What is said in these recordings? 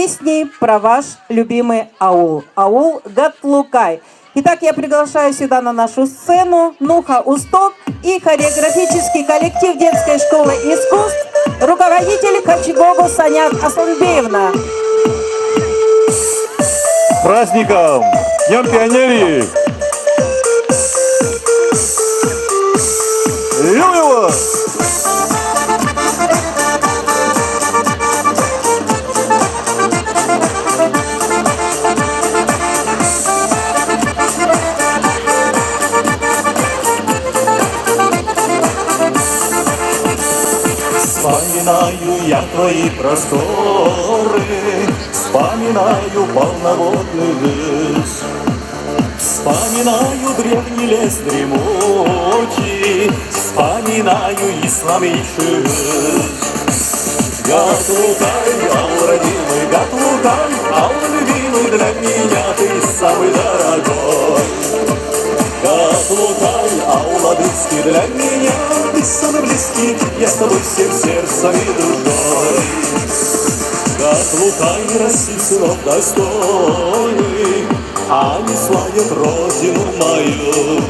песни про ваш любимый аул. Аул Гатлукай. Итак, я приглашаю сюда на нашу сцену Нуха Усток и хореографический коллектив детской школы искусств, руководитель Хачигогу Санят Асланбеевна. С праздником! Днем пионерии! Любим вас! Вспоминаю я твои просторы, вспоминаю полноводный лес, вспоминаю древний лес дремучий, вспоминаю и славнейший Гатлукай, ау, родимый Гатлукай, ау, любимый, для меня ты самый дорогой. Гатлукай, ау, ладыцкий, для меня ты самый близкий, я с тобой всем сердцем и душой. Гатлукай, России сынов достойный, они славят родину мою.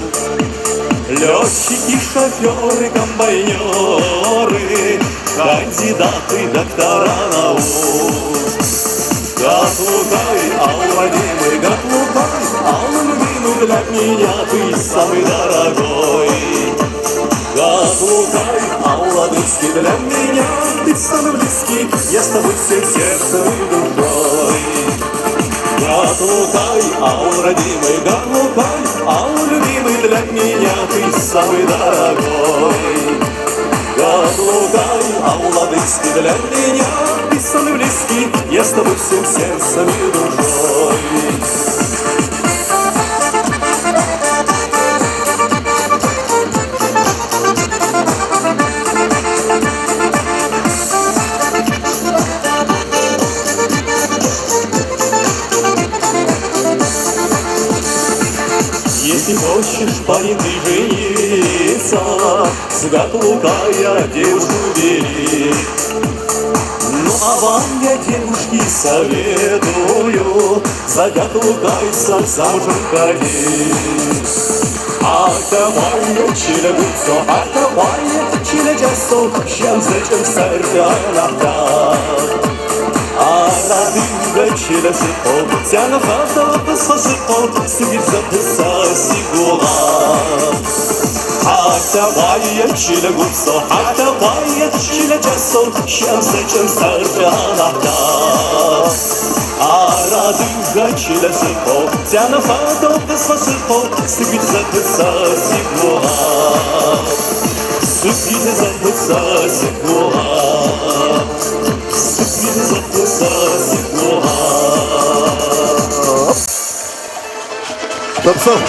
Летчики, шоферы, комбайнеры, кандидаты, доктора наук. Гатлукай, ау, родимый Гатлукай, ау, любимый, для меня ты самый дорогой. Гатлукай, ау, ладыцкий, для меня ты самый близкий, я с тобой всем сердцем и душой. Гатлукай, ау, родимый Гатлукай, ау, любимый, для меня ты самый дорогой. Гатлукай, ау, ладыцкий, для меня ты самый близкий, я с тобой всем сердцем и душой. Если хочешь, парень, ты жениться, с Гатлукая девушку бери. Ну а вам я, девушки, советую за Гатлукайца замужем ходить. Атамая чилегуцо, атамая чилегесо, чем зачем сердянахта. Арадинга чилесипо, тяна хата пасасипо, сидит записа сигула. Атамая чилегуцо, атамая чилегесо, чем зачем сердянахта. Арадинга чилесипо, тяна хата пасасипо, сидит записа сигула. Сидит записа сигула. Стоп, стоп!